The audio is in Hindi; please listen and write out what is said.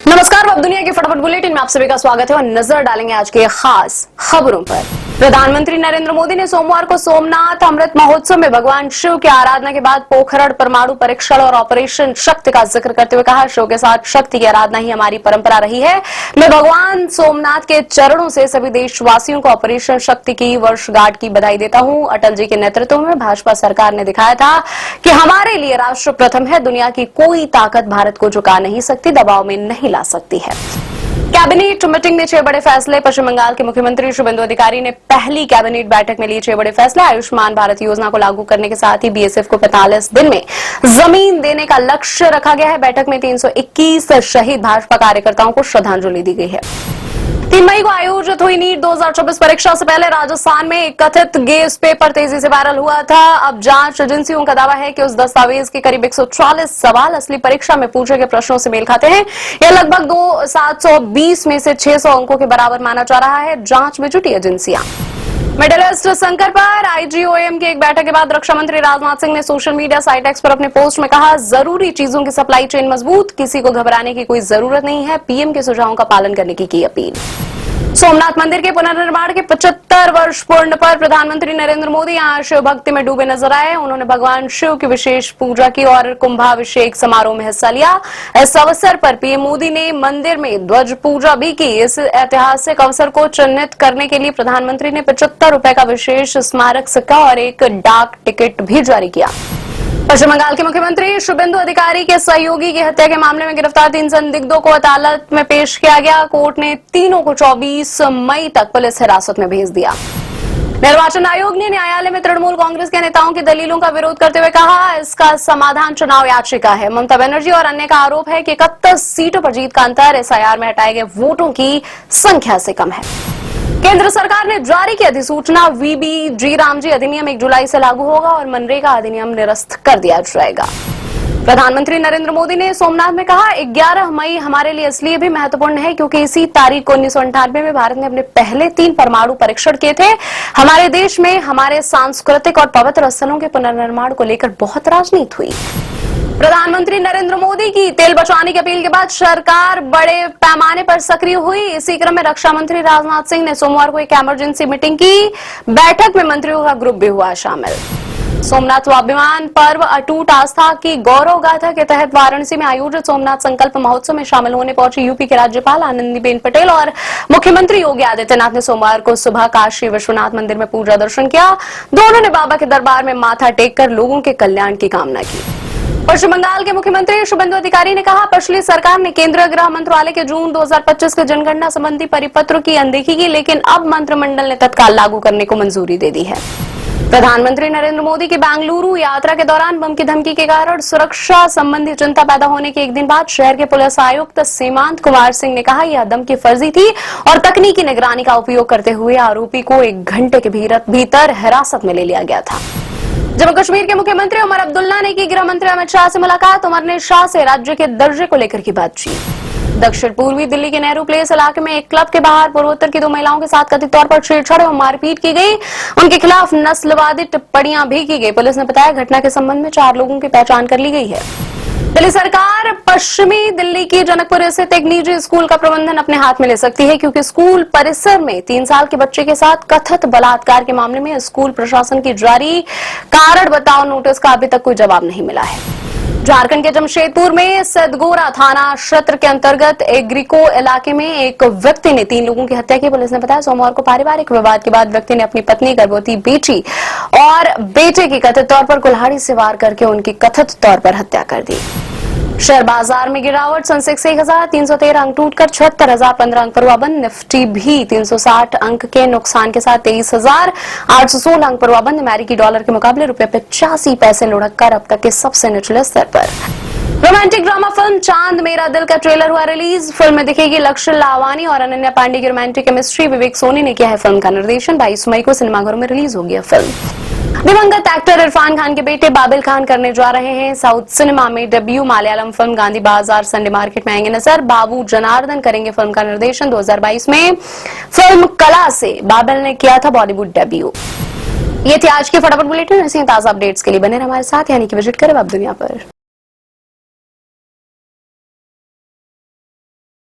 नमस्कार, अब दुनिया के फटाफट बुलेटिन में आप सभी का स्वागत है और नजर डालेंगे आज के खास खबरों पर। प्रधानमंत्री नरेंद्र मोदी ने सोमवार को सोमनाथ अमृत महोत्सव में भगवान शिव की आराधना के बाद पोखरण परमाणु परीक्षण और ऑपरेशन शक्ति का जिक्र करते हुए कहा, शिव के साथ शक्ति की आराधना ही हमारी परंपरा रही है। मैं भगवान सोमनाथ के चरणों से सभी देशवासियों को ऑपरेशन शक्ति की वर्षगांठ की बधाई देता हूं। अटल जी के नेतृत्व में भाजपा सरकार ने दिखाया था कि हमारे लिए राष्ट्र प्रथम है। दुनिया की कोई ताकत भारत को झुका नहीं सकती, दबाव में नहीं ला सकती है। कैबिनेट मीटिंग में 6 बड़े फैसले। पश्चिम बंगाल के मुख्यमंत्री शुभेंदु अधिकारी ने पहली कैबिनेट बैठक में लिए 6 बड़े फैसले। आयुष्मान भारत योजना को लागू करने के साथ ही बीएसएफ को 45 दिन में जमीन देने का लक्ष्य रखा गया है। बैठक में 321 शहीद भाजपा कार्यकर्ताओं को श्रद्धांजलि दी गई है। 3 मई को आयोजित हुई नीट 2024 परीक्षा से पहले राजस्थान में एक कथित गेस पेपर तेजी से वायरल हुआ था। अब जांच एजेंसियों का दावा है कि उस दस्तावेज के करीब 140 सवाल असली परीक्षा में पूछे गए प्रश्नों से मेल खाते हैं। यह लगभग 720 में से 600 अंकों के बराबर माना जा रहा है। जांच में जुटी एजेंसियां। मिडिल ईस्ट संकट पर आईजीओएम की एक बैठक के बाद रक्षा मंत्री राजनाथ सिंह ने सोशल मीडिया साइट एक्स पर अपने पोस्ट में कहा, जरूरी चीजों की सप्लाई चेन मजबूत, किसी को घबराने की कोई जरूरत नहीं है। पीएम के सुझावों का पालन करने की अपील। सोमनाथ मंदिर के पुनर्निर्माण के 75 वर्ष पूर्ण पर प्रधानमंत्री नरेंद्र मोदी आज शिव भक्ति में डूबे नजर आए। उन्होंने भगवान शिव की विशेष पूजा की और कुंभाभिषेक समारोह में हिस्सा लिया। इस अवसर पर पीएम मोदी ने मंदिर में ध्वज पूजा भी की। इस ऐतिहासिक अवसर को चिन्हित करने के लिए प्रधानमंत्री ने 75 रुपए का विशेष स्मारक सिक्का और एक डाक टिकट भी जारी किया। पश्चिम बंगाल के मुख्यमंत्री शुभेंदु अधिकारी के सहयोगी की हत्या के मामले में गिरफ्तार 3 संदिग्धों को अदालत में पेश किया गया। कोर्ट ने तीनों को 24 मई तक पुलिस हिरासत में भेज दिया। निर्वाचन आयोग ने न्यायालय में तृणमूल कांग्रेस के नेताओं की दलीलों का विरोध करते हुए कहा, इसका समाधान चुनाव याचिका है। ममता बनर्जी और अन्य का आरोप है कि 31 सीटों पर जीत का अंतर एसआईआर में हटाए गए वोटों की संख्या से कम है। केंद्र सरकार ने जारी की अधिसूचना। वीबीजी रामजी अधिनियम 1 जुलाई से लागू होगा और मनरेगा अधिनियम निरस्त कर दिया जाएगा। प्रधानमंत्री नरेंद्र मोदी ने सोमनाथ में कहा, 11 मई हमारे लिए इसलिए भी महत्वपूर्ण है क्योंकि इसी तारीख को 1998 में भारत ने अपने पहले 3 परमाणु परीक्षण किए थे। हमारे देश में हमारे सांस्कृतिक और पवित्र स्थलों के पुनर्निर्माण को लेकर बहुत राजनीति हुई। प्रधानमंत्री नरेंद्र मोदी की तेल बचाने की अपील के बाद सरकार बड़े पैमाने पर सक्रिय हुई। इसी क्रम में रक्षा मंत्री राजनाथ सिंह ने सोमवार को एक इमरजेंसी मीटिंग की। बैठक में मंत्रियों का ग्रुप भी हुआ शामिल। सोमनाथ स्वाभिमान पर्व अटूट आस्था की गौरव गाथा के तहत वाराणसी में आयोजित सोमनाथ संकल्प महोत्सव में शामिल होने पहुंची यूपी के राज्यपाल आनंदीबेन पटेल और मुख्यमंत्री योगी आदित्यनाथ ने सोमवार को सुबह काशी विश्वनाथ मंदिर में पूजा दर्शन किया। दोनों ने बाबा के दरबार में माथा टेककर लोगों के कल्याण की कामना की। पश्चिम बंगाल के मुख्यमंत्री शुभेंदु अधिकारी ने कहा, पिछली सरकार ने केंद्रीय गृह मंत्रालय के जून 2025 के जनगणना संबंधी परिपत्र की अनदेखी की, लेकिन अब मंत्रिमंडल ने तत्काल लागू करने को मंजूरी दे दी है। प्रधानमंत्री नरेंद्र मोदी की बेंगलुरु यात्रा के दौरान बम की धमकी के कारण सुरक्षा संबंधी चिंता पैदा होने के एक दिन बाद शहर के पुलिस आयुक्त सीमांत कुमार सिंह ने कहा, यह आतंकी फर्जी थी और तकनीकी निगरानी का उपयोग करते हुए आरोपी को 1 घंटे के भीतर हिरासत में ले लिया गया था। जम्मू कश्मीर के मुख्यमंत्री उमर अब्दुल्ला ने की गृह मंत्री अमित शाह से मुलाकात। उमर ने शाह से राज्य के दर्जे को लेकर की बातचीत। दक्षिण पूर्वी दिल्ली के नेहरू प्लेस इलाके में एक क्लब के बाहर पूर्वोत्तर की 2 महिलाओं के साथ कथित तौर पर छेड़छाड़ और मारपीट की गई। उनके खिलाफ नस्लवादी टिप्पणियां भी की गई। पुलिस ने बताया, घटना के संबंध में 4 लोगों की पहचान कर ली गई है। दिल्ली सरकार पश्चिमी दिल्ली की जनकपुर स्थित एक निजी स्कूल का प्रबंधन अपने हाथ में ले सकती है, क्योंकि स्कूल परिसर में 3 साल के बच्चे के साथ कथित बलात्कार के मामले में स्कूल प्रशासन की जारी कारण बताओ नोटिस का अभी तक कोई जवाब नहीं मिला है। झारखंड के जमशेदपुर में सदगोरा थाना क्षेत्र के अंतर्गत एग्रीको इलाके में एक व्यक्ति ने 3 लोगों की हत्या की। पुलिस ने बताया, सोमवार को पारिवारिक विवाद के बाद व्यक्ति ने अपनी पत्नी, गर्भवती बेटी और बेटे की कथित तौर पर कुल्हाड़ी से वार करके उनकी कथित तौर पर हत्या कर दी। शेयर बाजार में गिरावट। सेंसेक्स 1313 अंक टूटकर 76,015 अंक पर हुआ बंद। निफ्टी भी 360 अंक के नुकसान के साथ 23,816 अंक पर हुआ बंद। अमेरिकी डॉलर के मुकाबले ₹85 लुढ़क कर अब तक के सबसे निचले स्तर पर। रोमांटिक ड्रामा फिल्म चांद मेरा दिल का ट्रेलर हुआ रिलीज। फिल्म में दिखेगी लक्ष्य लावानी और अनन्या पांडे की रोमांटिक केमिस्ट्री। विवेक सोनी ने किया है फिल्म का निर्देशन। 22 मई को सिनेमाघरों में रिलीज होगी यह फिल्म। दिवंगत एक्टर इरफान खान के बेटे बाबिल खान करने जा रहे हैं साउथ सिनेमा में डेब्यू। मलयालम फिल्म गांधी बाजार संडे मार्केट में आएंगे नजर। बाबू जनार्दन करेंगे फिल्म का निर्देशन। 2022 में फिल्म कला से बाबिल ने किया था बॉलीवुड डेब्यू। ये थी आज की फटाफट बुलेटिन। ऐसे ही ताजा अपडेट्स के लिए बने रहे हमारे साथ, यानी कि विजिट करें अब दुनिया पर।